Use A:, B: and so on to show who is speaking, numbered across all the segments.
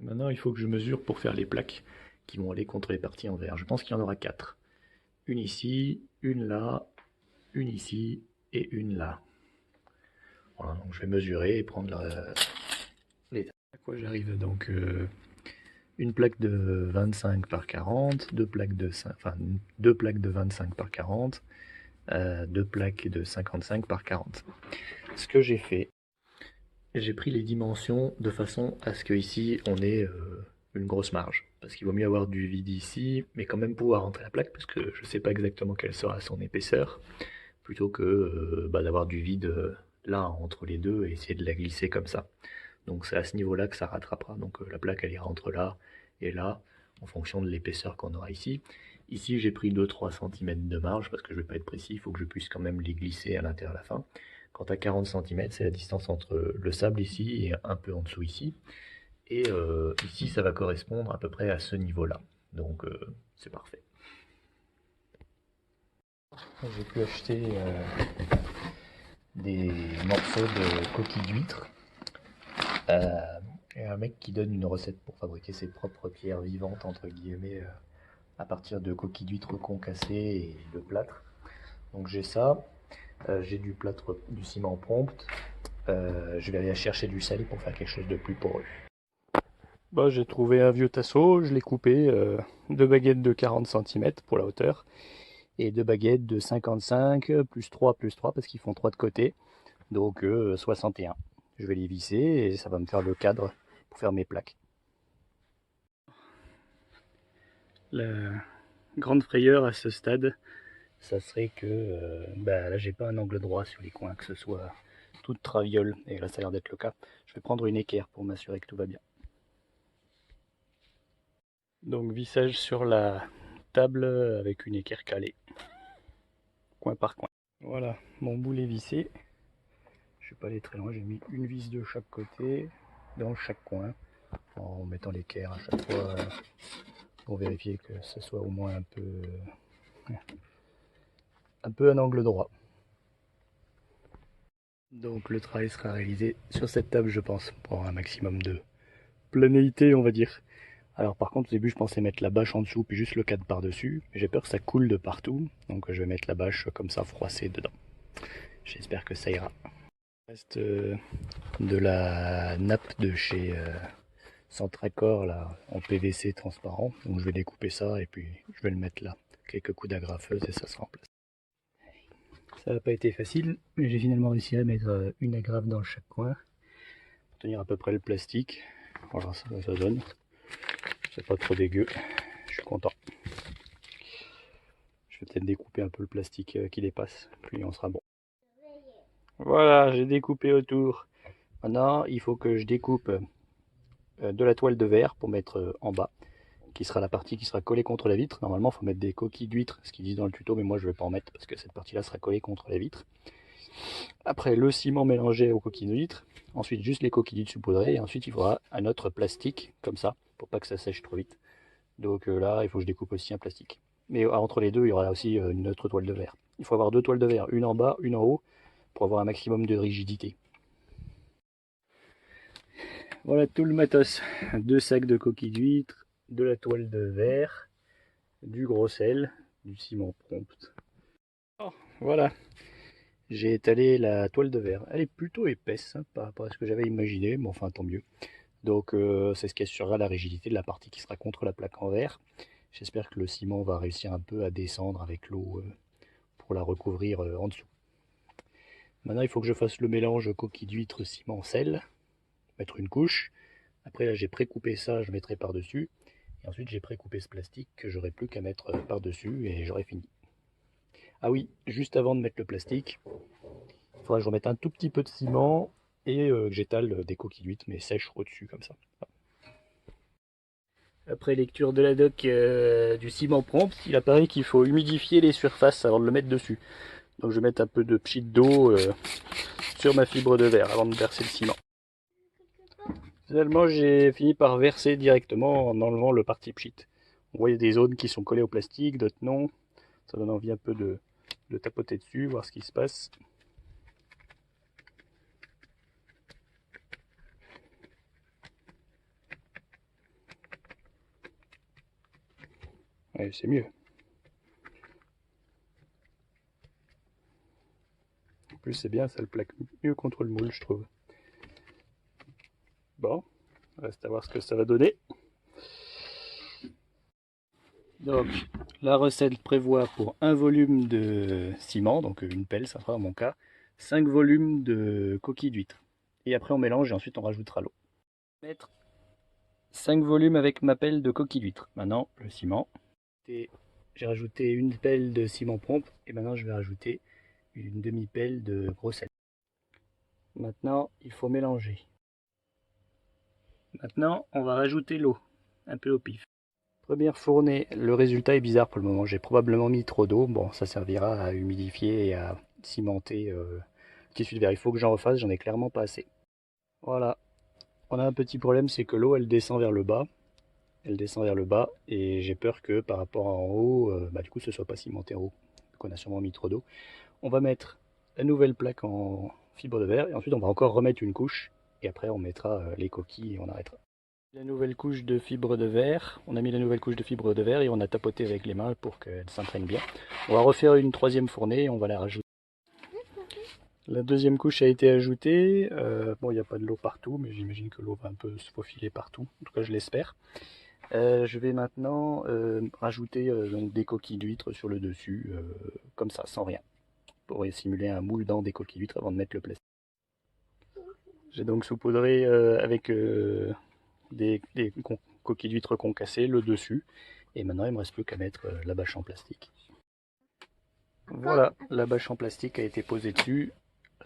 A: Maintenant, il faut que je mesure pour faire les plaques qui vont aller contre les parties en verre. Je pense qu'il y en aura 4. Une ici, une là, une ici et une là. Voilà, donc je vais mesurer et prendre les... À quoi j'arrive donc une plaque de 25 par 40, deux plaques de 25 par 40, deux plaques de 55 par 40. Ce que j'ai fait, j'ai pris les dimensions de façon à ce que ici on ait une grosse marge. Parce qu'il vaut mieux avoir du vide ici, mais quand même pouvoir rentrer la plaque, parce que je ne sais pas exactement quelle sera son épaisseur, plutôt que d'avoir du vide là entre les deux et essayer de la glisser comme ça. Donc c'est à ce niveau-là que ça rattrapera. Donc la plaque elle ira entre là et là, en fonction de l'épaisseur qu'on aura ici. Ici j'ai pris 2-3 cm de marge, parce que je ne vais pas être précis, il faut que je puisse quand même les glisser à l'intérieur à la fin. Quant à 40 cm, c'est la distance entre le sable ici et un peu en dessous ici. Et ici, ça va correspondre à peu près à ce niveau-là. Donc c'est parfait. J'ai pu acheter des morceaux de coquilles d'huîtres. Et un mec qui donne une recette pour fabriquer ses propres pierres vivantes, entre guillemets, à partir de coquilles d'huîtres concassées et de plâtre. Donc j'ai ça. J'ai du plâtre, du ciment prompt. Je vais aller chercher du sel pour faire quelque chose de plus poreux. Bah, j'ai trouvé un vieux tasseau, je l'ai coupé, deux baguettes de 40 cm pour la hauteur, et deux baguettes de 55 plus 3 parce qu'ils font 3 de côté, donc 61. Je vais les visser et ça va me faire le cadre pour faire mes plaques. La grande frayeur à ce stade, ça serait que là j'ai pas un angle droit sur les coins, que ce soit tout traviole, et là ça a l'air d'être le cas. Je vais prendre une équerre pour m'assurer que tout va bien. Donc vissage sur la table avec une équerre calée, coin par coin. Voilà, mon boulet vissé. Je vais pas aller très loin, j'ai mis une vis de chaque côté, dans chaque coin, en mettant l'équerre à chaque fois pour vérifier que ce soit au moins un peu un angle droit. Donc le travail sera réalisé sur cette table, je pense, pour avoir un maximum de planéité, on va dire. Alors par contre, au début, je pensais mettre la bâche en dessous, puis juste le cadre par-dessus. Mais j'ai peur que ça coule de partout, donc je vais mettre la bâche comme ça, froissée dedans. J'espère que ça ira. Il reste de la nappe de chez Centracor là, en PVC transparent. Donc je vais découper ça et puis je vais le mettre là. Quelques coups d'agrafeuse et ça sera en place. Ça n'a pas été facile, mais j'ai finalement réussi à mettre une agrafe dans chaque coin pour tenir à peu près le plastique. Voilà, ça donne. C'est pas trop dégueu. Je suis content. Je vais peut-être découper un peu le plastique qui dépasse, puis on sera bon. Voilà, j'ai découpé autour. Maintenant, il faut que je découpe de la toile de verre pour mettre en bas, qui sera la partie qui sera collée contre la vitre. Normalement, il faut mettre des coquilles d'huîtres, ce qu'ils disent dans le tuto, mais moi je ne vais pas en mettre parce que cette partie-là sera collée contre la vitre. Après, le ciment mélangé aux coquilles d'huîtres. Ensuite, juste les coquilles d'huîtres saupoudrées. Et ensuite, il faudra un autre plastique, comme ça, pour pas que ça sèche trop vite. Donc là, il faut que je découpe aussi un plastique. Mais entre les deux, il y aura aussi une autre toile de verre. Il faut avoir deux toiles de verre, une en bas, une en haut, pour avoir un maximum de rigidité. Voilà tout le matos. Deux sacs de coquilles d'huîtres, de la toile de verre, du gros sel, du ciment prompt. Oh, voilà, j'ai étalé la toile de verre. Elle est plutôt épaisse hein, par rapport à ce que j'avais imaginé, mais enfin tant mieux. Donc c'est ce qui assurera la rigidité de la partie qui sera contre la plaque en verre. J'espère que le ciment va réussir un peu à descendre avec l'eau pour la recouvrir en dessous. Maintenant il faut que je fasse le mélange coquille d'huître, ciment, sel, mettre une couche. Après là j'ai pré-coupé ça, je mettrai par-dessus. Et ensuite j'ai pré-coupé ce plastique que j'aurai plus qu'à mettre par-dessus et j'aurai fini. Ah oui, juste avant de mettre le plastique, il faudra que je remette un tout petit peu de ciment et que j'étale des coquilles d'huîtres mais sèches au-dessus comme ça. Après lecture de la doc du ciment prompt, il apparaît qu'il faut humidifier les surfaces avant de le mettre dessus. Donc je vais mettre un peu de pchit d'eau sur ma fibre de verre avant de verser le ciment. Finalement j'ai fini par verser directement en enlevant le parti pchit. On voit il y a des zones qui sont collées au plastique, d'autres non. Ça donne envie un peu de tapoter dessus, voir ce qui se passe.
B: Ouais, c'est mieux. En plus, c'est bien, ça le plaque mieux contre le moule, je trouve. Bon, reste à voir ce que ça va donner. Donc, la recette prévoit pour un volume de ciment, donc une pelle, ça fera dans mon cas, 5 volumes de coquilles d'huîtres. Et après, on mélange et ensuite on rajoutera l'eau. Mettre 5 volumes avec ma pelle de coquilles d'huîtres. Maintenant, le ciment. J'ai rajouté une pelle de ciment pompe et maintenant je vais rajouter une demi-pelle de gros sel. Maintenant, il faut mélanger. Maintenant, on va rajouter l'eau, un peu au pif. Première fournée, le résultat est bizarre pour le moment. J'ai probablement mis trop d'eau. Bon, ça servira à humidifier et à cimenter le tissu de verre. Il faut que j'en refasse, j'en ai clairement pas assez. Voilà. On a un petit problème, c'est que l'eau, elle descend vers le bas. Elle descend vers le bas et j'ai peur que par rapport à en haut, du coup, ce soit pas cimenté en haut. Donc on a sûrement mis trop d'eau. On va mettre la nouvelle plaque en fibre de verre et ensuite on va encore remettre une couche et après on mettra les coquilles et on arrêtera. La nouvelle couche de fibre de verre, on a mis la nouvelle couche de fibre de verre et on a tapoté avec les mains pour qu'elle s'imprègne bien. On va refaire une troisième fournée et on va la rajouter. La deuxième couche a été ajoutée. Bon, il n'y a pas de l'eau partout, mais j'imagine que l'eau va un peu se faufiler partout. En tout cas, je l'espère. Je vais maintenant rajouter donc des coquilles d'huîtres sur le dessus, comme ça, sans rien, pour simuler un moule dans des coquilles d'huîtres avant de mettre le plastique. J'ai donc saupoudré avec des coquilles d'huîtres concassées le dessus. Et maintenant, il ne me reste plus qu'à mettre la bâche en plastique. Voilà, la bâche en plastique a été posée dessus.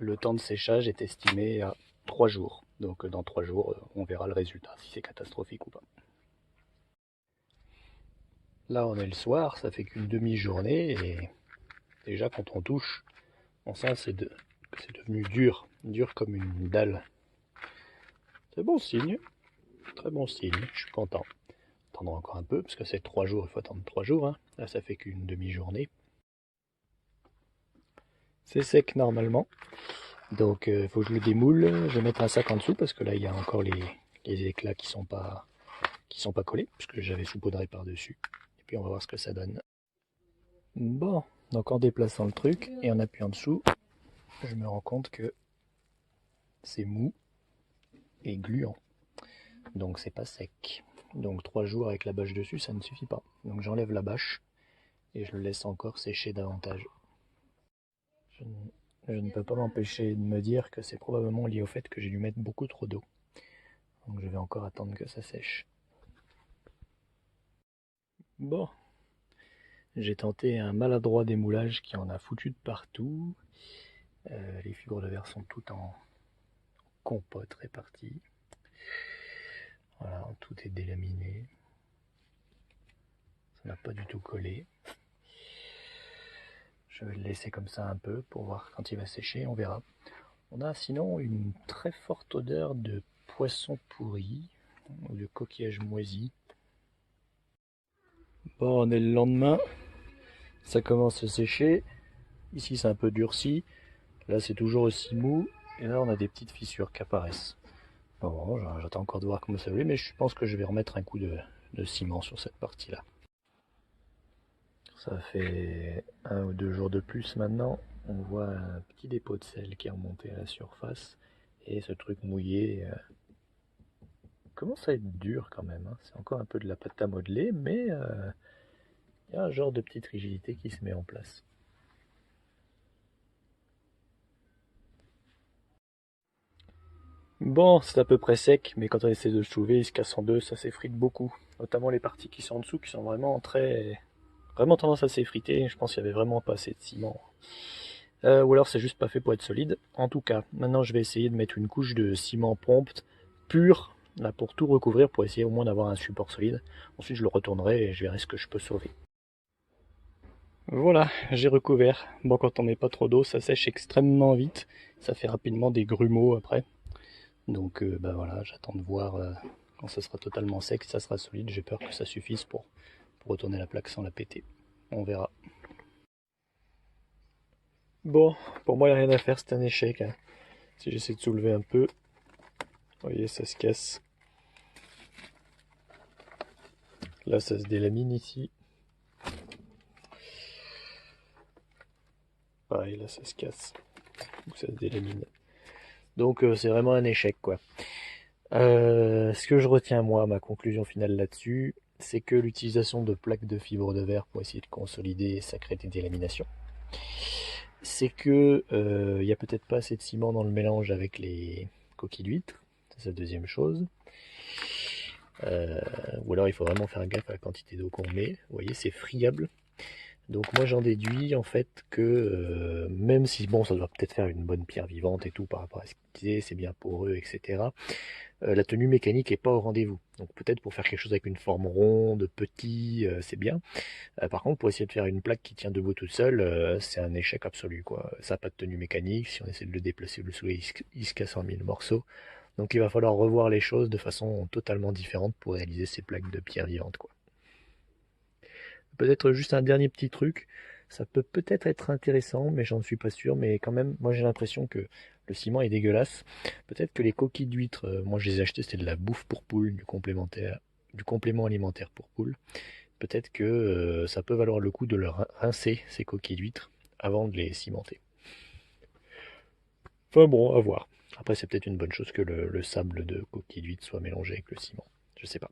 B: Le temps de séchage est estimé à 3 jours. Donc dans 3 jours, on verra le résultat, si c'est catastrophique ou pas. Là, on est le soir, ça fait qu'une demi-journée. Et déjà, quand on touche, on sent que c'est devenu dur. Dur comme une dalle. C'est bon signe. Très bon signe, je suis content. Attendre encore un peu, parce que c'est 3 jours, il faut attendre 3 jours. Hein. Là, ça fait qu'une demi-journée. C'est sec normalement. Donc, il faut que je le démoule. Je vais mettre un sac en dessous, parce que là, il y a encore les éclats qui sont pas collés, puisque j'avais saupoudré par-dessus. Et puis, on va voir ce que ça donne. Bon, donc en déplaçant le truc et en appuyant dessous, je me rends compte que c'est mou et gluant. Donc, c'est pas sec. Donc 3 jours avec la bâche dessus, ça ne suffit pas. Donc j'enlève la bâche et je le laisse encore sécher davantage. Je ne peux pas m'empêcher de me dire que c'est probablement lié au fait que j'ai dû mettre beaucoup trop d'eau. Donc je vais encore attendre que ça sèche. Bon, j'ai tenté un maladroit démoulage qui en a foutu de partout. Les fibres de verre sont toutes en compote réparties. Voilà, tout est délaminé. Ça n'a pas du tout collé. Je vais le laisser comme ça un peu pour voir quand il va sécher, on verra. On a sinon une très forte odeur de poisson pourri ou de coquillage moisi. Bon, on est le lendemain, ça commence à sécher. Ici c'est un peu durci, là c'est toujours aussi mou, et là on a des petites fissures qui apparaissent. Bon, j'attends encore de voir comment ça va aller, mais je pense que je vais remettre un coup de ciment sur cette partie-là. Ça fait 1 ou 2 jours de plus maintenant. On voit un petit dépôt de sel qui est remonté à la surface. Et ce truc mouillé commence à être dur quand même. Hein. C'est encore un peu de la pâte à modeler, mais il y a un genre de petite rigidité qui se met en place. Bon, c'est à peu près sec, mais quand on essaie de le soulever, il se casse en deux, ça s'effrite beaucoup. Notamment les parties qui sont en dessous, qui sont vraiment tendance à s'effriter. Je pense qu'il y avait vraiment pas assez de ciment. Ou alors c'est juste pas fait pour être solide. En tout cas, maintenant je vais essayer de mettre une couche de ciment prompte pur, là pour tout recouvrir, pour essayer au moins d'avoir un support solide. Ensuite je le retournerai et je verrai ce que je peux sauver. Voilà, j'ai recouvert. Bon, quand on met pas trop d'eau, ça sèche extrêmement vite. Ça fait rapidement des grumeaux après. Donc voilà, j'attends de voir quand ça sera totalement sec, ça sera solide. J'ai peur que ça suffise pour retourner la plaque sans la péter. On verra. Bon, pour moi il n'y a rien à faire, c'est un échec. Hein. Si j'essaie de soulever un peu, vous voyez, ça se casse. Là, ça se délamine ici. pareil, là ça se casse, ou ça se délamine. Donc c'est vraiment un échec quoi. Ce que je retiens moi, ma conclusion finale là-dessus, c'est que l'utilisation de plaques de fibre de verre pour essayer de consolider sa crête et délamination, c'est que il y a peut-être pas assez de ciment dans le mélange avec les coquilles d'huîtres, c'est la deuxième chose. Ou alors il faut vraiment faire gaffe à la quantité d'eau qu'on met. Vous voyez, c'est friable. Donc moi j'en déduis en fait que même si bon ça doit peut-être faire une bonne pierre vivante et tout par rapport à ce qu'il disait, c'est bien poreux, etc. La tenue mécanique est pas au rendez-vous. Donc peut-être pour faire quelque chose avec une forme ronde, petit, c'est bien. Par contre pour essayer de faire une plaque qui tient debout toute seule, c'est un échec absolu quoi. Ça n'a pas de tenue mécanique, si on essaie de le déplacer ou le soulever, il se casse en mille morceaux. Donc il va falloir revoir les choses de façon totalement différente pour réaliser ces plaques de pierre vivante quoi. Peut-être juste un dernier petit truc, ça peut peut-être être intéressant, mais j'en suis pas sûr, mais quand même, moi j'ai l'impression que le ciment est dégueulasse. Peut-être que les coquilles d'huîtres, moi je les ai achetées, c'était de la bouffe pour poules, du complément alimentaire pour poules. Peut-être que ça peut valoir le coup de leur rincer ces coquilles d'huîtres avant de les cimenter. Enfin bon, à voir. Après c'est peut-être une bonne chose que le sable de coquilles d'huîtres soit mélangé avec le ciment. Je sais pas.